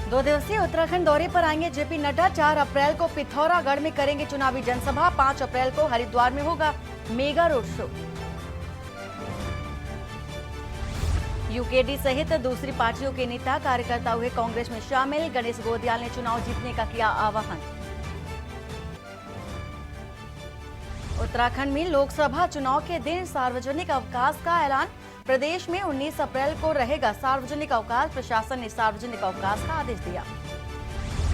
दो दिवसीय उत्तराखंड दौरे पर आएंगे जेपी नड्डा। 4 अप्रैल को पिथौरागढ़ में करेंगे चुनावी जनसभा। 5 अप्रैल को हरिद्वार में होगा मेगा रोड शो। यूकेडी सहित दूसरी पार्टियों के नेता कार्यकर्ता हुए कांग्रेस में शामिल। गणेश गोदियाल ने चुनाव जीतने का किया आह्वान। उत्तराखंड में लोकसभा चुनाव के दिन सार्वजनिक अवकाश का ऐलान। प्रदेश में 19 अप्रैल को रहेगा सार्वजनिक अवकाश। प्रशासन ने सार्वजनिक अवकाश का आदेश दिया।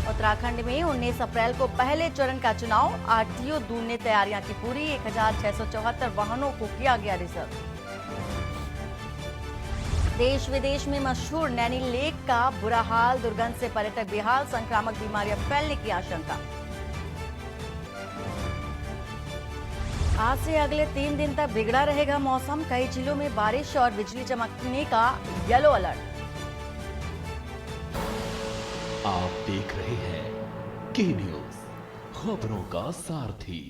उत्तराखंड में 19 अप्रैल को पहले चरण का चुनाव। आरटीओ दून ने तैयारियां की पूरी। 1674 वाहनों को किया गया रिजर्व। देश विदेश में मशहूर नैनी लेक का बुरा हाल। दुर्गंध से पर्यटक बेहाल। संक्रामक बीमारियां फैलने की आशंका। आज से अगले 3 दिन तक बिगड़ा रहेगा मौसम। कई जिलों में बारिश और बिजली चमकने का येलो अलर्ट। आप देख रहे हैं के न्यूज, खबरों का सारथी।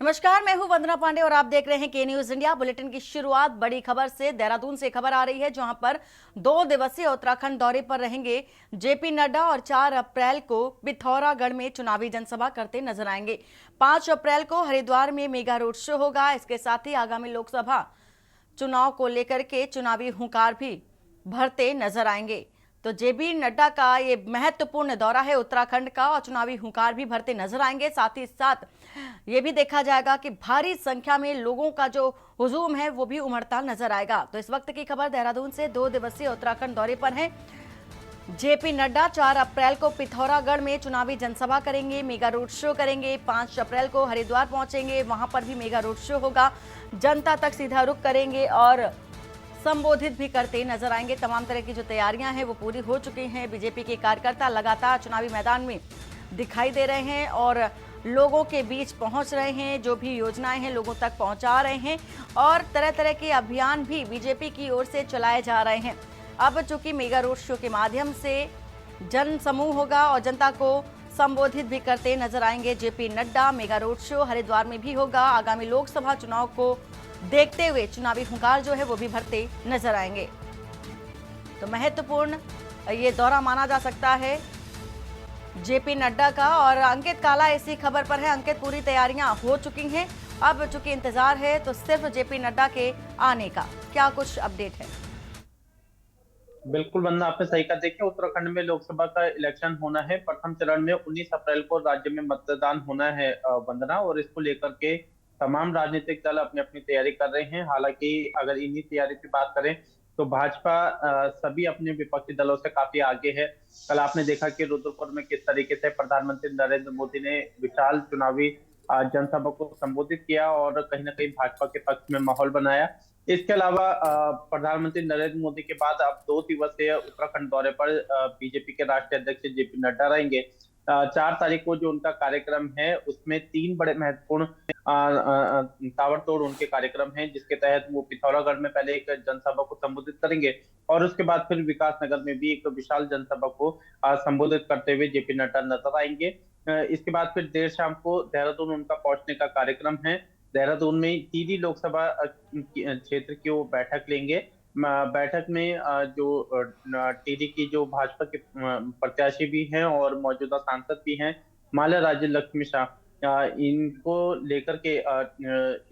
नमस्कार, मैं हूं वंदना पांडे और आप देख रहे हैं के न्यूज इंडिया। बुलेटिन की शुरुआत बड़ी खबर से। देहरादून से खबर आ रही है, जहां पर 2 दिवसीय उत्तराखंड दौरे पर रहेंगे जेपी नड्डा और 4 अप्रैल को पिथौरागढ़ में चुनावी जनसभा करते नजर आएंगे। 5 अप्रैल को हरिद्वार में मेगा रोड शो होगा। इसके साथ ही आगामी लोकसभा चुनाव को लेकर के चुनावी हुंकार भी भरते नजर आएंगे। तो जेपी नड्डा का ये महत्वपूर्ण दौरा है उत्तराखंड का, और चुनावी हुंकार भी भरते नजर आएंगे। साथ ही साथ ये भी देखा जाएगा कि भारी संख्या में लोगों का जो हुजूम है वो भी उमड़ता नजर आएगा। तो इस वक्त की खबर देहरादून से। 2 दिवसीय उत्तराखंड दौरे पर हैं जेपी नड्डा। 4 अप्रैल को पिथौरागढ़ में चुनावी जनसभा करेंगे, मेगा रोड शो करेंगे। 5 अप्रैल को हरिद्वार पहुंचेंगे, वहां पर भी मेगा रोड शो होगा। जनता तक सीधा रुख करेंगे और संबोधित भी करते नजर आएंगे। तमाम तरह की जो तैयारियां हैं वो पूरी हो चुकी हैं। बीजेपी के कार्यकर्ता लगातार चुनावी मैदान में दिखाई दे रहे हैं और लोगों के बीच पहुंच रहे हैं। जो भी योजनाएं हैं लोगों तक पहुंचा रहे हैं और तरह तरह के अभियान भी बीजेपी की ओर से चलाए जा रहे हैं। अब चूंकि मेगा रोड शो के माध्यम से जन समूह होगा और जनता को संबोधित भी करते नजर आएंगे JP Nadda. Mega road show Haridwar में भी होगा। आगामी लोकसभा चुनाव को देखते हुए चुनावी हुंकार जो है वो भी भरते नजर आएंगे। तो महत्वपूर्ण ये दौरा माना जा सकता है जेपी नड्डा का। और अंकित काला इसी खबर पर है। अंकित, पूरी तैयारियां हो चुकी हैं, अब चूंकि इंतजार है तो सिर्फ जेपी नड्डा के आने का, क्या कुछ अपडेट है? बिल्कुल वंदना, आपने सही कहा। देखिए, उत्तराखंड में लोकसभा का इलेक्शन होना है। प्रथम चरण में 19 अप्रैल को राज्य में मतदान होना है वंदना, और इसको लेकर के तमाम राजनीतिक दल अपनी अपनी तैयारी कर रहे हैं। हालांकि अगर इन्हीं तैयारी की बात करें तो भाजपा सभी अपने विपक्षी दलों से काफी आगे है। कल आपने देखा कि रुद्रपुर में किस तरीके से प्रधानमंत्री नरेंद्र मोदी ने विशाल चुनावी जनसभा को संबोधित किया और कहीं ना कहीं भाजपा के पक्ष में माहौल बनाया। इसके अलावा प्रधानमंत्री नरेंद्र मोदी के बाद अब 2 दिवसीय उत्तराखंड दौरे पर बीजेपी के राष्ट्रीय अध्यक्ष जेपी नड्डा रहेंगे। 4 तारीख को जो उनका कार्यक्रम है उसमें 3 बड़े महत्वपूर्ण ताबड़तोड़ उनके कार्यक्रम हैं, जिसके तहत वो पिथौरागढ़ में पहले एक जनसभा को संबोधित करेंगे और उसके बाद फिर विकास नगर में भी एक विशाल जनसभा को संबोधित करते हुए जेपी नड्डा नजर आएंगे। इसके बाद फिर देर शाम को देहरादून उनका पहुंचने का कार्यक्रम है। देहरादून में टीडी लोकसभा क्षेत्र की वो बैठक लेंगे। बैठक में जो टीडी की जो भाजपा के प्रत्याशी भी हैं और मौजूदा सांसद भी हैं, माल्या राज्य लक्ष्मी शाह, इनको लेकर के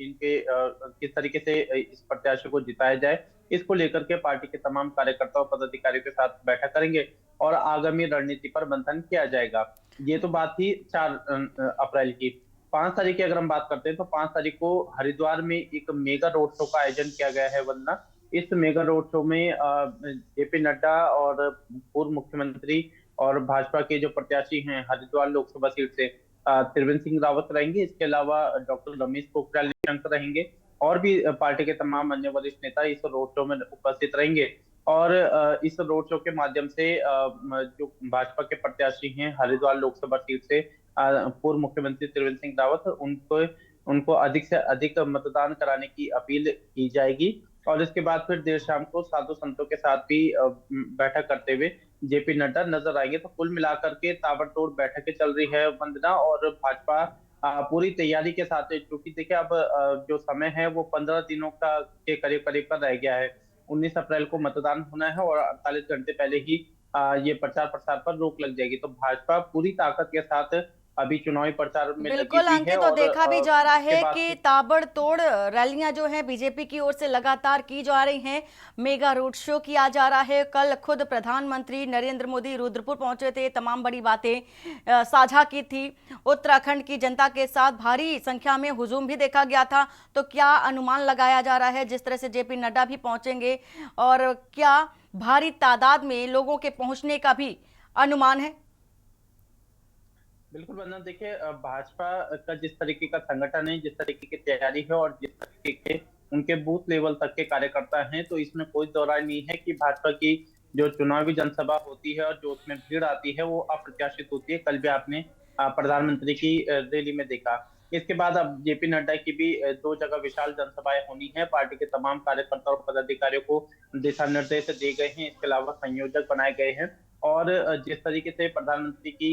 इनके किस तरीके से इस प्रत्याशी को जिताया जाए, इसको लेकर के पार्टी के तमाम कार्यकर्ताओं पदाधिकारियों के साथ बैठक करेंगे और आगामी रणनीति पर मंथन किया जाएगा। ये तो बात थी 4 अप्रैल की। 5 तारीख की अगर हम बात करते हैं तो 5 तारीख को हरिद्वार में एक मेगा रोड शो का आयोजन किया गया है वंदना। इस मेगा रोड शो में जेपी नड्डा और पूर्व मुख्यमंत्री और भाजपा के जो प्रत्याशी हैं हरिद्वार लोकसभा सीट से त्रिवेंद्र सिंह रावत रहेंगे। इसके अलावा डॉक्टर रमेश पोखरियाल निशंक रहेंगे और भी पार्टी के तमाम अन्य वरिष्ठ नेता इस रोड शो में उपस्थित रहेंगे। और इस रोड शो के माध्यम से जो भाजपा के प्रत्याशी हैं हरिद्वार लोकसभा सीट से पूर्व मुख्यमंत्री त्रिवेंद्र सिंह रावत, उनको अधिक से अधिक मतदान कराने की अपील की जाएगी। और इसके बाद फिर देर शाम को साधु संतों के साथ भी बैठक करते हुए जेपी नड्डा नजर आएंगे। तो कुल मिलाकर के ताबड़तोड़ बैठकें चल रही है वंदना, और भाजपा पूरी तैयारी के साथ है। क्योंकि देखिए अब जो समय है वो 15 दिनों का के करीब करीब का रह गया है। 19 अप्रैल को मतदान होना है और 48 घंटे पहले ही ये प्रचार प्रसार पर रोक लग जाएगी। तो भाजपा पूरी ताकत के साथ अभी चुनावी प्रचार में लगी बिल्कुल हुई है अंकित, तो और देखा भी जा रहा इसके है बाद कि से ताबड़तोड़ रैलियां जो है बीजेपी की ओर से लगातार की जा रही हैं। मेगा रोड शो किया जा रहा है। कल खुद प्रधानमंत्री नरेंद्र मोदी रुद्रपुर पहुंचे थे, तमाम बड़ी बातें साझा की थी। उत्तराखंड की जनता के साथ भारी संख्या में हुजूम भी देखा गया था। तो क्या अनुमान लगाया जा रहा है, जिस तरह से जेपी नड्डा भी पहुंचेंगे, और क्या भारी तादाद में लोगों के पहुंचने का भी अनुमान है? बिल्कुल वंदना, देखिए भाजपा का जिस तरीके का संगठन है, जिस तरीके की तैयारी है और जिस तरीके के उनके बूथ लेवल तक के कार्यकर्ता हैं, तो इसमें कोई दो राय नहीं है कि भाजपा की जो चुनावी जनसभा होती है और जो उसमें भीड़ आती है वो अप्रत्याशित होती है। कल भी आपने प्रधानमंत्री की रैली में देखा। इसके बाद अब जेपी नड्डा की भी दो जगह विशाल जनसभाएं होनी है। पार्टी के तमाम कार्यकर्ता और पदाधिकारियों को दिशा निर्देश दिए गए हैं। इसके अलावा संयोजक बनाए गए हैं और जिस तरीके से प्रधानमंत्री की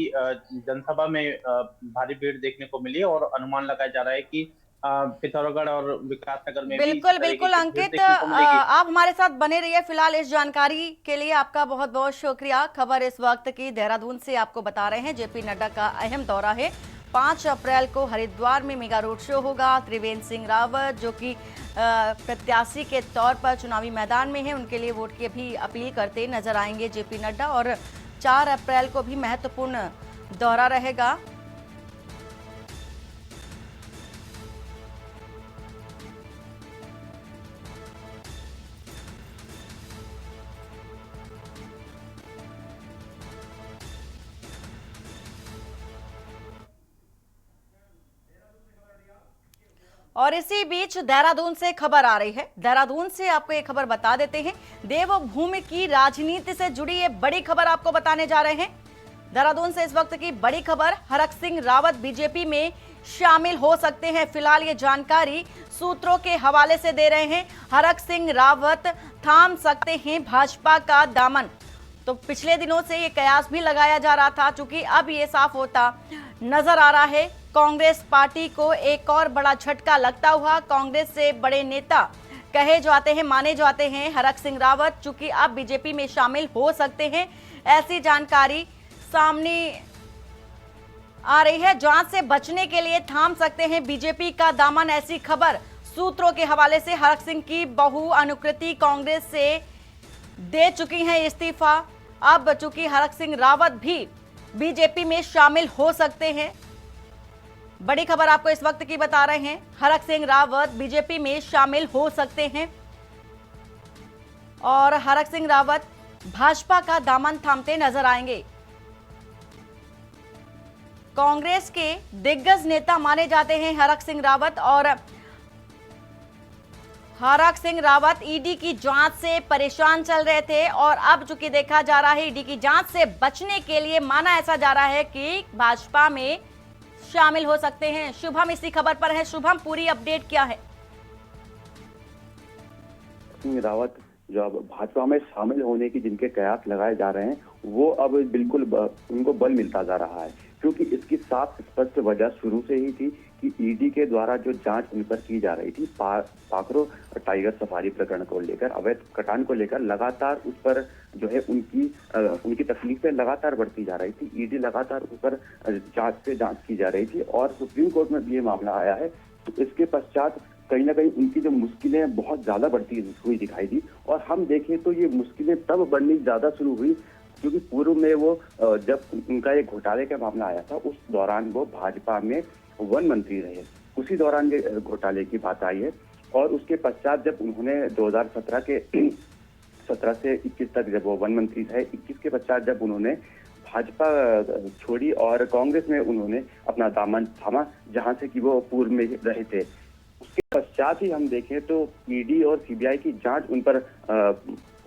जनसभा में भारी भीड़ देखने को मिली और अनुमान लगाया जा रहा है कि पिथौरागढ़ और विकासनगर में भी इसी बिल्कुल तरीके बिल्कुल की भीड़ अंकित, देखने को मिलेगी। आप हमारे साथ बने रहिए। फिलहाल इस जानकारी के लिए आपका बहुत बहुत शुक्रिया। खबर इस वक्त की देहरादून से आपको बता रहे हैं, जेपी नड्डा का अहम दौरा है। 5 अप्रैल को हरिद्वार में मेगा रोड शो होगा। त्रिवेंद्र सिंह रावत जो कि प्रत्याशी के तौर पर चुनावी मैदान में है, उनके लिए वोट की भी अपील करते नजर आएंगे जेपी नड्डा। और 4 अप्रैल को भी महत्वपूर्ण दौरा रहेगा। और इसी बीच देहरादून से खबर आ रही है। देहरादून से आपको ये खबर बता देते हैं। देवभूमि की राजनीति से जुड़ी ये बड़ी खबर आपको बताने जा रहे हैं। देहरादून से इस वक्त की बड़ी खबर, हरक सिंह रावत बीजेपी में शामिल हो सकते हैं। फिलहाल ये जानकारी सूत्रों के हवाले से दे रहे हैं। हरक सिंह रावत थाम सकते हैं भाजपा का दामन। तो पिछले दिनों से ये कयास भी लगाया जा रहा था, चूंकि अब ये साफ होता नजर आ रहा है। कांग्रेस पार्टी को एक और बड़ा झटका लगता हुआ कांग्रेस से बड़े नेता कहे जाते हैं, माने जाते हैं हरक सिंह रावत, चूंकि अब बीजेपी में शामिल हो सकते हैं। ऐसी जानकारी सामने आ रही है। जांच से बचने के लिए थाम सकते हैं बीजेपी का दामन, ऐसी खबर सूत्रों के हवाले से। हरक सिंह की बहू अनुकृति कांग्रेस से दे चुकी हैं इस्तीफा। अब चूंकि हरक सिंह रावत भी बीजेपी में शामिल हो सकते हैं। बड़ी खबर आपको इस वक्त की बता रहे हैं, हरक सिंह रावत बीजेपी में शामिल हो सकते हैं और हरक सिंह रावत भाजपा का दामन थामते नजर आएंगे। कांग्रेस के दिग्गज नेता माने जाते हैं हरक सिंह रावत, और हरक सिंह रावत ईडी की जांच से परेशान चल रहे थे और अब चूंकि देखा जा रहा है ईडी की जांच से बचने के लिए माना ऐसा जा रहा है कि भाजपा में शामिल हो सकते हैं। शुभम इसी खबर पर है। शुभम, पूरी अपडेट क्या है? सिंह रावत जो अब भाजपा में शामिल होने की जिनके कयास लगाए जा रहे हैं, वो अब बिल्कुल उनको बल मिलता जा रहा है, क्योंकि इसकी साफ स्पष्ट वजह शुरू से ही थी कि ईडी के द्वारा जो जांच उन पर की जा रही थी, पाखरो टाइगर सफारी प्रकरण को लेकर, अवैध कटान को लेकर लगातार उस पर जो है उनकी तकलीफें लगातार बढ़ती जा रही थी। ईडी लगातार उस पर जांच की जा रही थी और सुप्रीम कोर्ट में भी ये मामला आया है। तो इसके पश्चात कहीं ना कहीं उनकी जो मुश्किलें बहुत ज्यादा बढ़ती हुई दिखाई दी। और हम देखें तो ये मुश्किलें तब बढ़नी ज्यादा शुरू हुई क्योंकि पूर्व में वो जब उनका एक घोटाले का मामला आया था, उस दौरान वो भाजपा में वन मंत्री रहे। उसी दौरान ये घोटाले की बात आई है और उसके पश्चात जब उन्होंने 2017 के 17 से 21 तक जब वो वन मंत्री थे, 21 के पश्चात जब उन्होंने भाजपा छोड़ी और कांग्रेस में उन्होंने अपना दामन थामा, जहां से कि वो पूर्व में रहे थे। उसके पश्चात ही हम देखें तो ईडी और सीबीआई की जांच उन पर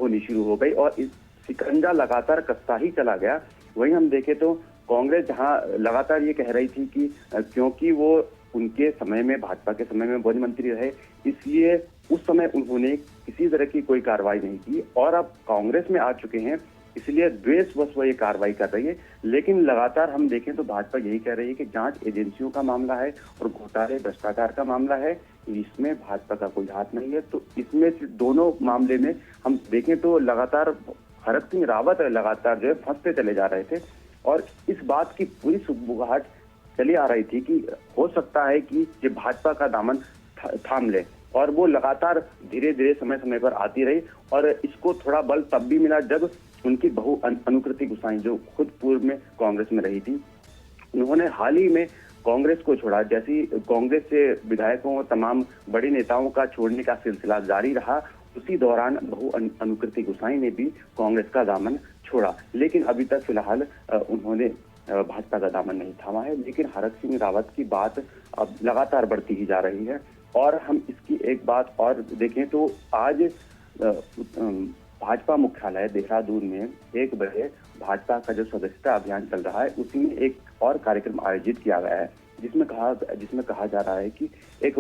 होनी शुरू हो गई और इस शिकंजा लगातार कसता ही चला गया। वहीं हम देखें तो कांग्रेस जहां लगातार ये कह रही थी कि क्योंकि वो उनके समय में, भाजपा के समय में वन मंत्री रहे, इसलिए उस समय उन्होंने किसी तरह की कोई कार्रवाई नहीं की और अब कांग्रेस में आ चुके हैं, इसलिए द्वेषवश वो ये कार्रवाई कर रही है। लेकिन लगातार हम देखें तो भाजपा यही कह रही है कि जांच एजेंसियों का मामला है और घोटाले भ्रष्टाचार का मामला है, इसमें भाजपा का कोई हाथ नहीं है। तो इसमें दोनों मामले में हम देखें तो लगातार हरक सिंह रावत लगातार जो है फंसते चले जा रहे थे और इस बात की पूरी सुगबुगाहट चली आ रही थी कि हो सकता है कि ये भाजपा का दामन थाम ले, और वो लगातार धीरे धीरे समय समय पर आती रही और इसको थोड़ा बल तब भी मिला जब उनकी बहू अनुकृति गुसाई, जो खुद पूर्व में कांग्रेस में रही थी, उन्होंने हाल ही में कांग्रेस को छोड़ा। जैसी कांग्रेस से विधायकों और तमाम बड़े नेताओं का छोड़ने का सिलसिला जारी रहा, उसी दौरान बहू अनुकृति गुसाई ने भी कांग्रेस का दामन छोड़ा, लेकिन अभी तक फिलहाल उन्होंने भाजपा का दामन नहीं थामा है। लेकिन हरक सिंह रावत की बात अब लगातार बढ़ती ही जा रही है। और हम इसकी एक बात और देखें तो आज भाजपा मुख्यालय देहरादून में 1 बजे भाजपा का जो सदस्यता अभियान चल रहा है, उसी में एक और कार्यक्रम आयोजित किया गया है, जिसमें कहा जा रहा है कि एक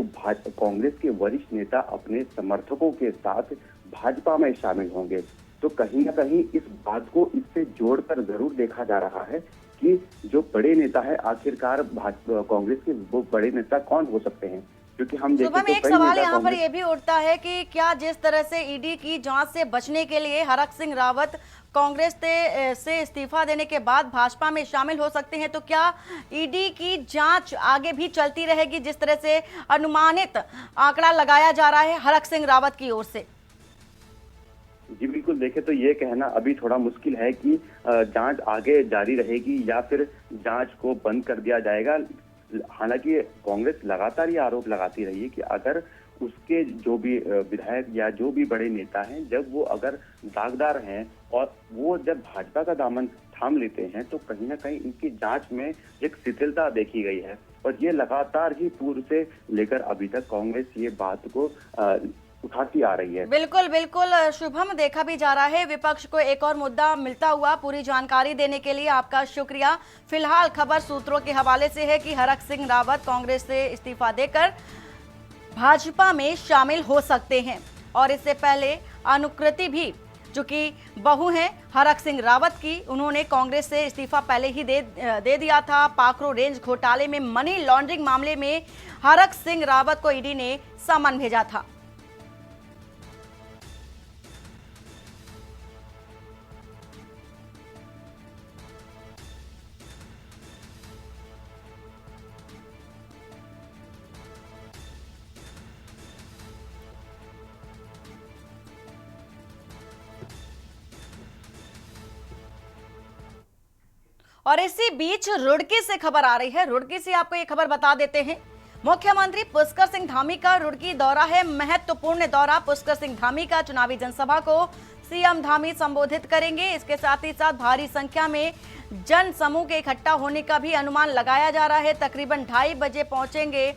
कांग्रेस के वरिष्ठ नेता अपने समर्थकों के साथ भाजपा में शामिल होंगे। तो कहीं ना कहीं इस बात को इससे जोड़कर जरूर देखा जा रहा है कि जो बड़े नेता है, आखिरकार कांग्रेस के वो बड़े नेता कौन हो सकते हैं, क्योंकि हम देखें शुभम, तो एक कई सवाल नेता यहाँ पर ये भी उठता है कि क्या जिस तरह से ईडी की जांच से बचने के लिए हरक सिंह रावत कांग्रेस से इस्तीफा देने के बाद भाजपा में शामिल हो सकते हैं, तो क्या ईडी की जांच आगे भी चलती रहेगी जिस तरह से अनुमानित आंकड़ा लगाया जा रहा है हरक सिंह रावत की ओर से? जी बिल्कुल, देखें तो ये कहना अभी थोड़ा मुश्किल है कि जांच आगे जारी रहेगी या फिर जांच को बंद कर दिया जाएगा। हालांकि कांग्रेस लगातार ये आरोप लगाती रही है कि अगर उसके जो भी विधायक या जो भी बड़े नेता हैं, जब वो अगर दागदार हैं और वो जब भाजपा का दामन थाम लेते हैं, तो कहीं ना कहीं इनकी जांच में एक शिथिलता देखी गई है। और ये लगातार ही पूर्व से लेकर अभी तक कांग्रेस ये बात को उठाती आ रही है। बिल्कुल बिल्कुल शुभम, देखा भी जा रहा है विपक्ष को एक और मुद्दा मिलता हुआ। पूरी जानकारी देने के लिए आपका शुक्रिया। फिलहाल खबर सूत्रों के हवाले से है कि हरक सिंह रावत कांग्रेस से इस्तीफा देकर भाजपा में शामिल हो सकते हैं, और इससे पहले अनुकृति भी, जो कि बहू हैं हरक सिंह रावत की, उन्होंने कांग्रेस से इस्तीफा पहले ही दे दिया था। पाखरो रेंज घोटाले में मनी लॉन्ड्रिंग मामले में हरक सिंह रावत को ईडी ने समन भेजा था। और इसी बीच रुड़की से खबर आ रही है। रुड़की से आपको ये खबर बता देते हैं, मुख्यमंत्री पुष्कर सिंह धामी का रुड़की दौरा है। महत्वपूर्ण दौरा। पुष्कर सिंह धामी का चुनावी जनसभा को सीएम धामी संबोधित करेंगे। इसके साथ ही साथ भारी संख्या में जन समूह के इकट्ठा होने का भी अनुमान लगाया जा रहा है। तकरीबन 2:30 बजे पहुंचेंगे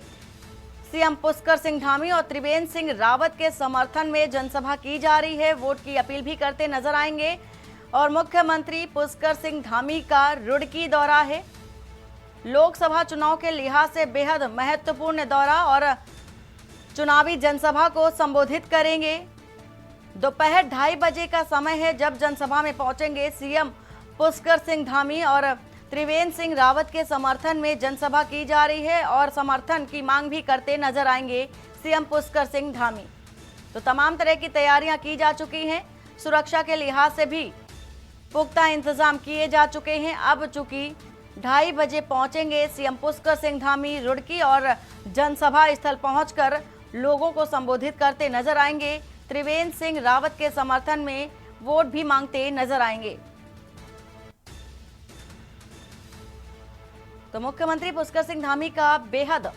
सीएम पुष्कर सिंह धामी और त्रिवेंद्र सिंह रावत के समर्थन में जनसभा की जा रही है। वोट की अपील भी करते नजर आएंगे। और मुख्यमंत्री पुष्कर सिंह धामी का रुड़की दौरा है। लोकसभा चुनाव के लिहाज से बेहद महत्वपूर्ण दौरा, और चुनावी जनसभा को संबोधित करेंगे। दोपहर 2:30 बजे का समय है जब जनसभा में पहुंचेंगे सीएम पुष्कर सिंह धामी, और त्रिवेंद्र सिंह रावत के समर्थन में जनसभा की जा रही है और समर्थन की मांग भी करते नजर आएंगे सीएम पुष्कर सिंह धामी। तो तमाम तरह की तैयारियां की जा चुकी हैं। सुरक्षा के लिहाज से भी पुख्ता इंतजाम किए जा चुके हैं। अब चूंकि 2:30 बजे पहुंचेंगे सीएम पुष्कर सिंह धामी रुड़की, और जनसभा स्थल पहुंचकर लोगों को संबोधित करते नजर आएंगे। त्रिवेंद्र सिंह रावत के समर्थन में वोट भी मांगते नजर आएंगे। तो मुख्यमंत्री पुष्कर सिंह धामी का बेहद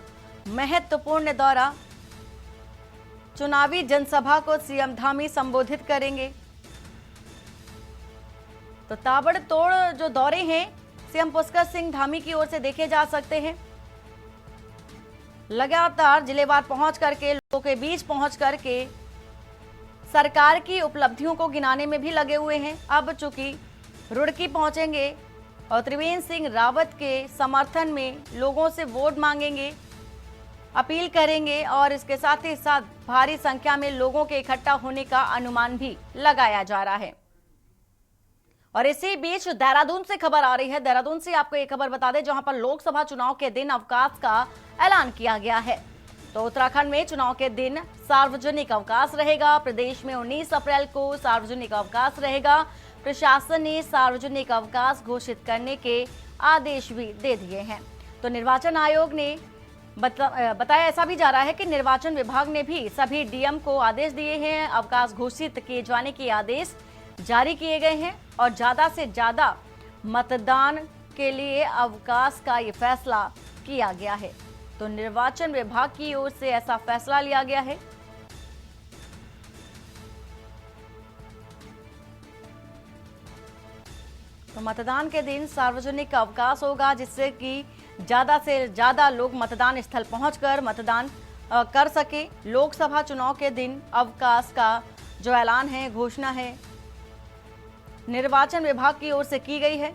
महत्वपूर्ण दौरा, चुनावी जनसभा को सीएम धामी संबोधित करेंगे। तो ताबड़तोड़ जो दौरे हैं सीएम पुष्कर सिंह धामी की ओर से देखे जा सकते हैं। लगातार जिलेवार पहुंच करके, लोगों के बीच पहुंच करके सरकार की उपलब्धियों को गिनाने में भी लगे हुए हैं। अब चूंकि रुड़की पहुंचेंगे और त्रिवेंद्र सिंह रावत के समर्थन में लोगों से वोट मांगेंगे, अपील करेंगे, और इसके साथ ही साथ भारी संख्या में लोगों के इकट्ठा होने का अनुमान भी लगाया जा रहा है। और इसी बीच देहरादून से खबर आ रही है। देहरादून से आपको एक खबर बता दें, जहां पर लोकसभा चुनाव के दिन अवकाश का ऐलान किया गया है। तो उत्तराखंड में चुनाव के दिन सार्वजनिक अवकाश रहेगा। प्रदेश में 19 अप्रैल को सार्वजनिक अवकाश रहेगा। प्रशासन ने सार्वजनिक अवकाश घोषित करने के आदेश भी दे दिए हैं। तो निर्वाचन आयोग ने बताया, ऐसा भी जा रहा है कि निर्वाचन विभाग ने भी सभी डीएम को आदेश दिए हैं, अवकाश घोषित किए जाने के आदेश जारी किए गए हैं और ज्यादा से ज्यादा मतदान के लिए अवकाश का ये फैसला किया गया है। तो निर्वाचन विभाग की ओर से ऐसा फैसला लिया गया है। तो मतदान के दिन सार्वजनिक अवकाश होगा, जिससे कि ज्यादा से ज्यादा लोग मतदान स्थल पहुंचकर मतदान कर सके। लोकसभा चुनाव के दिन अवकाश का जो ऐलान है, घोषणा है, निर्वाचन विभाग की ओर से की गई है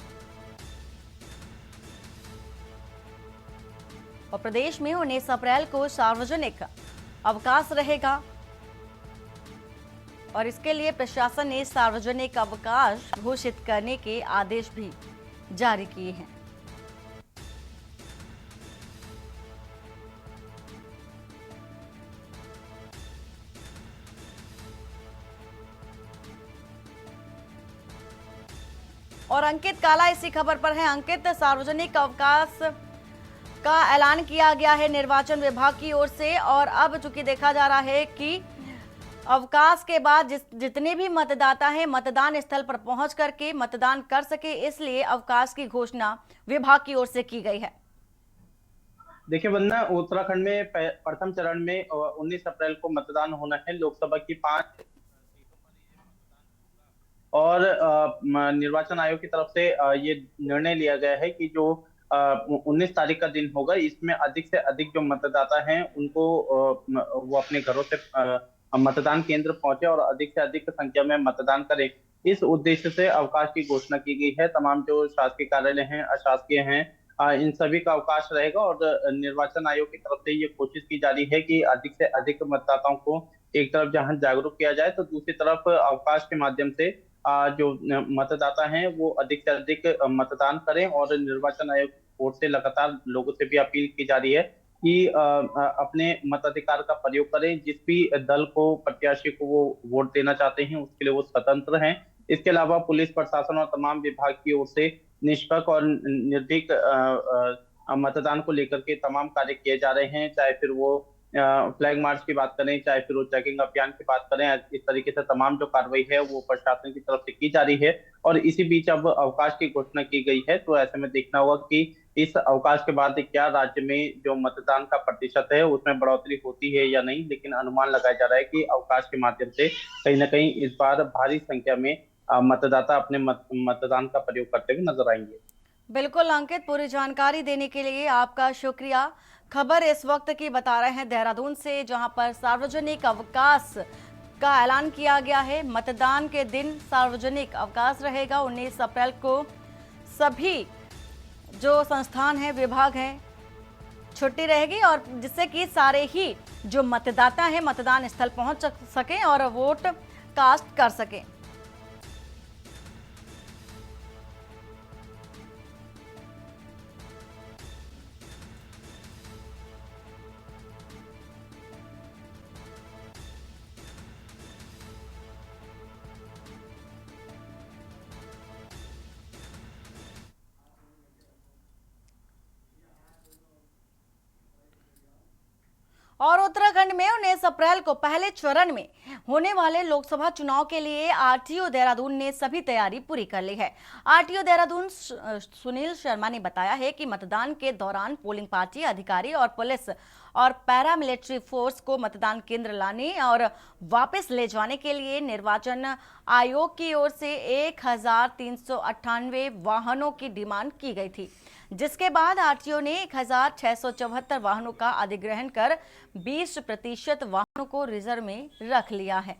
और प्रदेश में 19 अप्रैल को सार्वजनिक अवकाश रहेगा और इसके लिए प्रशासन ने सार्वजनिक अवकाश घोषित करने के आदेश भी जारी किए हैं। और अंकित काला इसी खबर पर है। अंकित, सार्वजनिक अवकाश का ऐलान किया गया है निर्वाचन विभाग की ओर से और अब चूंकि देखा जा रहा है कि अवकाश के बाद जितने भी मतदाता हैं मतदान स्थल पर पहुंच करके मतदान कर सके, इसलिए अवकाश की घोषणा विभाग की ओर से की गई है। देखिए वंदना, उत्तराखंड में प्रथम चरण में 19 अप्रैल को मतदान होना है। लोकसभा की 5 और निर्वाचन आयोग की तरफ से ये निर्णय लिया गया है कि जो 19 तारीख का दिन होगा, इसमें अधिक से अधिक जो मतदाता हैं उनको वो अपने घरों से मतदान केंद्र पहुंचे और अधिक से अधिक संख्या में मतदान करें। इस उद्देश्य से अवकाश की घोषणा की गई है। तमाम जो शासकीय कार्यालय हैं, अशासकीय हैं, इन सभी का अवकाश रहेगा और निर्वाचन आयोग की तरफ से ये कोशिश की जा रही है कि अधिक से अधिक मतदाताओं को एक तरफ जहां जागरूक किया जाए, तो दूसरी तरफ अवकाश के माध्यम से जो मतदाता हैं वो अधिक से अधिक मतदान करें। और निर्वाचन आयोग की ओर से लगातार लोगों से भी अपील की जा रही है कि अपने मताधिकार का प्रयोग करें। जिस भी दल को, प्रत्याशी को वो वोट देना चाहते हैं, उसके लिए वो स्वतंत्र हैं। इसके अलावा पुलिस प्रशासन और तमाम विभाग की ओर से निष्पक्ष और निर्भीक मतदान को लेकर के तमाम कार्य किए जा रहे हैं। चाहे फिर वो फ्लैग मार्च की बात करें, चाहे फिर वो चेकिंग अभियान की बात करें, इस तरीके से तमाम जो कार्रवाई है वो प्रशासन की तरफ से की जा रही है। और इसी बीच अब अवकाश की घोषणा की गई है, तो ऐसे में देखना होगा कि इस अवकाश के बाद क्या राज्य में जो मतदान का प्रतिशत है उसमें बढ़ोतरी होती है या नहीं। लेकिन अनुमान लगाया जा रहा है कि अवकाश के माध्यम से कहीं ना कहीं इस बार भारी संख्या में मतदाता अपने मतदान का प्रयोग करते हुए नजर आएंगे। बिल्कुल अंकित, पूरी जानकारी देने के लिए आपका शुक्रिया। खबर इस वक्त की बता रहे हैं देहरादून से, जहां पर सार्वजनिक अवकाश का ऐलान किया गया है। मतदान के दिन सार्वजनिक अवकाश रहेगा। 19 अप्रैल को सभी जो संस्थान हैं, विभाग हैं, छुट्टी रहेगी और जिससे कि सारे ही जो मतदाता हैं मतदान स्थल पहुंच सकें और वोट कास्ट कर सकें। और उत्तराखंड में 19 अप्रैल को पहले चरण में होने वाले लोकसभा चुनाव के लिए आरटीओ देहरादून ने सभी तैयारी पूरी कर ली है। आरटीओ देहरादून सुनील शर्मा ने बताया है कि मतदान के दौरान पोलिंग पार्टी अधिकारी और पुलिस और पैरामिलिट्री फोर्स को मतदान केंद्र लाने और वापस ले जाने के लिए निर्वाचन आयोग की ओर से 1398 वाहनों की डिमांड की गई थी, जिसके बाद आरटीओ ने 1674 वाहनों का अधिग्रहण कर 20% वाहनों को रिजर्व में रख लिया है।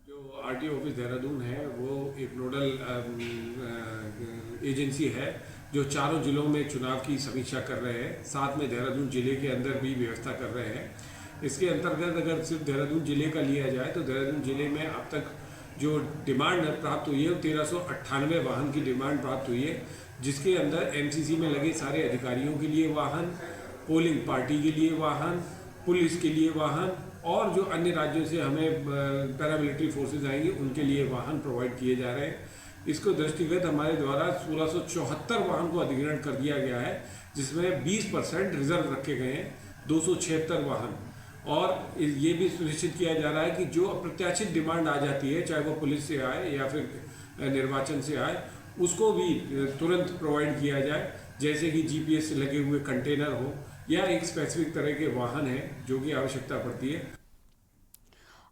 जो आरटीओ ऑफिस देहरादून है वो एक नोडल एजेंसी है जो चारों जिलों में चुनाव की समीक्षा कर रहे हैं, साथ में देहरादून जिले के अंदर भी व्यवस्था कर रहे हैं। इसके अंतर्गत अगर सिर्फ देहरादून जिले का लिया जाए तो देहरादून जिले में अब तक जो डिमांड प्राप्त हुई है 1398 वाहन की डिमांड प्राप्त हुई है, जिसके अंदर एमसीसी में लगे सारे अधिकारियों के लिए वाहन, पोलिंग पार्टी के लिए वाहन, पुलिस के लिए वाहन और जो अन्य राज्यों से हमें पैरामिलिट्री फोर्सेज आएंगी उनके लिए वाहन प्रोवाइड किए जा रहे हैं। इसको दृष्टिगत हमारे द्वारा 1674 वाहन को अधिग्रहण कर दिया गया है, जिसमें 20% रिजर्व रखे गए हैं, 276 वाहन। और ये भी सुनिश्चित किया जा रहा है कि जो अप्रत्याशित डिमांड आ जाती है, चाहे वो पुलिस से आए या फिर निर्वाचन से आए, उसको भी तुरंत प्रोवाइड किया जाए, जैसे कि जीपीएस से लगे हुए कंटेनर हो या एक स्पेसिफिक तरह के वाहन है जो कि आवश्यकता पड़ती है।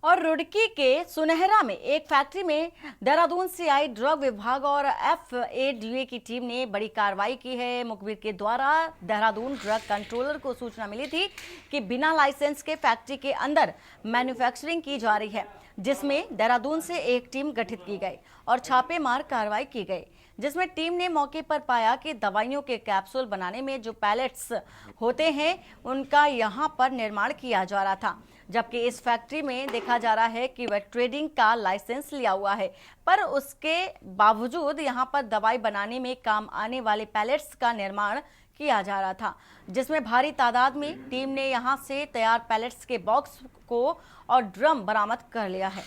और रुड़की के सुनहरा में एक फैक्ट्री में देहरादून से आई ड्रग विभाग और FADA की टीम ने बड़ी कार्रवाई की है। मुखबिर के द्वारा देहरादून ड्रग कंट्रोलर को सूचना मिली थी कि बिना लाइसेंस के फैक्ट्री के अंदर मैन्युफैक्चरिंग की जा रही है, जिसमें देहरादून से एक टीम गठित की गई और छापेमार कार्रवाई की गई, जिसमें टीम ने मौके पर पाया कि दवाइयों के कैप्सूल बनाने में जो पैलेट्स होते हैं उनका यहां पर निर्माण किया जा रहा था, जबकि इस फैक्ट्री में देखा जा रहा है कि वह ट्रेडिंग का लाइसेंस लिया हुआ है, पर उसके बावजूद यहां पर दवाई बनाने में काम आने वाले पैलेट्स का निर्माण किया जा रहा था, जिसमें भारी तादाद में टीम ने यहां से तैयार पैलेट्स के बॉक्स को और ड्रम बरामद कर लिया है।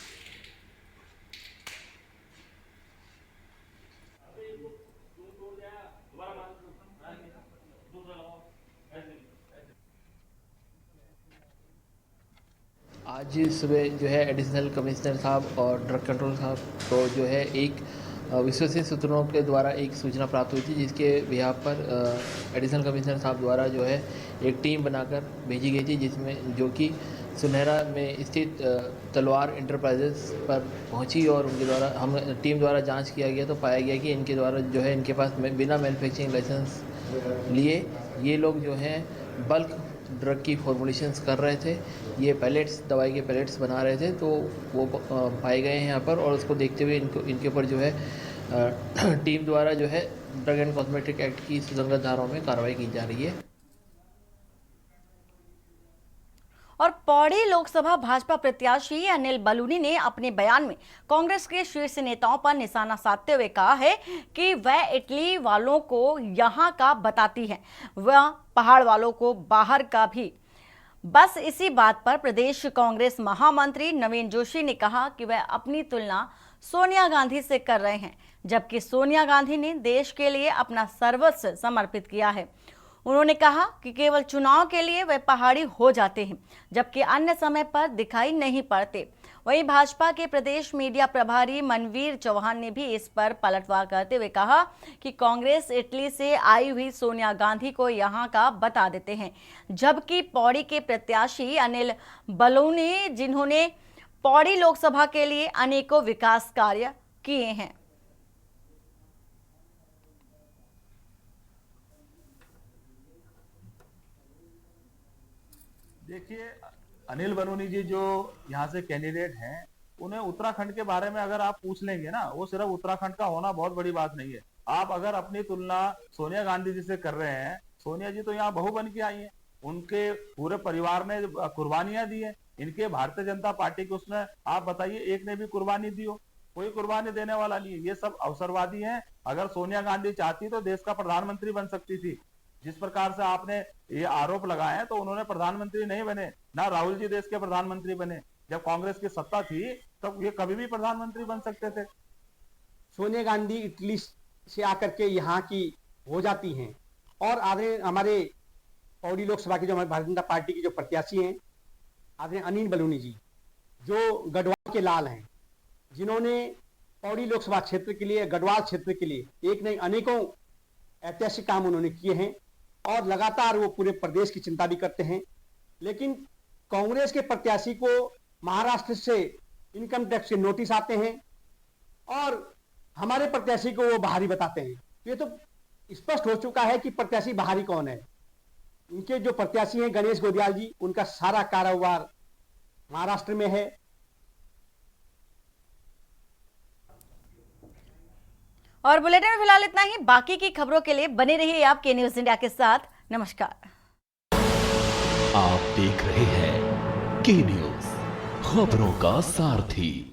आज सुबह जो है एडिशनल कमिश्नर साहब और ड्रग कंट्रोल साहब को जो है एक विश्वसनीय सूत्रों के द्वारा एक सूचना प्राप्त हुई थी, जिसके बिहाफ पर एडिशनल कमिश्नर साहब द्वारा जो है एक टीम बनाकर भेजी गई थी, जिसमें जो कि सुनहरा में स्थित तलवार इंटरप्राइजेस पर पहुंची और उनके द्वारा हम टीम द्वारा जांच किया गया तो पाया गया कि इनके द्वारा जो है इनके पास बिना मैन्युफैक्चरिंग लाइसेंस लिए ये लोग जो हैं बल्क ड्रग की फॉर्मुलेशंस कर रहे थे। ये पैलेट्स, दवाई के पैलेट्स बना रहे थे, तो वो पाए गए हैं यहाँ पर, और उसको देखते हुए इनके ऊपर जो है टीम द्वारा जो है ड्रग एंड कॉस्मेटिक एक्ट की सुसंगत धाराओं में कार्रवाई की जा रही है। और पौड़ी लोकसभा भाजपा प्रत्याशी अनिल बलूनी ने अपने बयान में कांग्रेस के शीर्ष नेताओं पर निशाना साधते हुए कहा है कि वह इटली वालों को यहां का बताती हैं, वह पहाड़ वालों को बाहर का भी। बस इसी बात पर प्रदेश कांग्रेस महामंत्री नवीन जोशी ने कहा कि वह अपनी तुलना सोनिया गांधी से कर रहे हैं, जबकि सोनिया गांधी ने देश के लिए अपना सर्वस्व समर्पित किया है। उन्होंने कहा कि केवल चुनाव के लिए वे पहाड़ी हो जाते हैं, जबकि अन्य समय पर दिखाई नहीं पड़ते। वहीं भाजपा के प्रदेश मीडिया प्रभारी मनवीर चौहान ने भी इस पर पलटवार करते हुए कहा कि कांग्रेस इटली से आई हुई सोनिया गांधी को यहां का बता देते हैं, जबकि पौड़ी के प्रत्याशी अनिल बलूनी, जिन्होंने पौड़ी लोकसभा के लिए अनेकों विकास कार्य किए हैं। देखिए, अनिल बलूनी जी जो यहाँ से कैंडिडेट हैं, उन्हें उत्तराखंड के बारे में अगर आप पूछ लेंगे ना, वो सिर्फ उत्तराखंड का होना बहुत बड़ी बात नहीं है। आप अगर अपनी तुलना सोनिया गांधी जी से कर रहे हैं, सोनिया जी तो यहाँ बहू बन के आई हैं, उनके पूरे परिवार ने कुर्बानियां दी है। इनके भारतीय जनता पार्टी के उसमें आप बताइए एक ने भी कुर्बानी दी हो? कोई कुर्बानी देने वाला नहीं है। ये सब अवसरवादी हैं। अगर सोनिया गांधी चाहती तो देश का प्रधानमंत्री बन सकती थी। जिस प्रकार से आपने ये आरोप लगाए हैं, तो उन्होंने प्रधानमंत्री नहीं बने, ना राहुल जी देश के प्रधानमंत्री बने। जब कांग्रेस की सत्ता थी तब ये कभी भी प्रधानमंत्री बन सकते थे। सोनिया गांधी इटली से आकर के यहाँ की हो जाती हैं, और आदरणीय हमारे पौड़ी लोकसभा की जो हमारी भारतीय जनता पार्टी की जो प्रत्याशी हैं आदरणीय अनिल बलूनी जी, जो गढ़वाल के लाल हैं, जिन्होंने पौड़ी लोकसभा क्षेत्र के लिए, गढ़वाल क्षेत्र के लिए एक नहीं अनेकों ऐतिहासिक काम उन्होंने किए हैं, और लगातार वो पूरे प्रदेश की चिंता भी करते हैं। लेकिन कांग्रेस के प्रत्याशी को महाराष्ट्र से इनकम टैक्स के नोटिस आते हैं और हमारे प्रत्याशी को वो बाहरी बताते हैं। ये तो स्पष्ट हो चुका है कि प्रत्याशी बाहरी कौन है। उनके जो प्रत्याशी हैं गणेश गोदियाल जी, उनका सारा कारोबार महाराष्ट्र में है। और बुलेटिन में फिलहाल इतना ही। बाकी की खबरों के लिए बने रहिए आप के न्यूज इंडिया के साथ। नमस्कार। आप देख रहे हैं के न्यूज, खबरों का सारथी।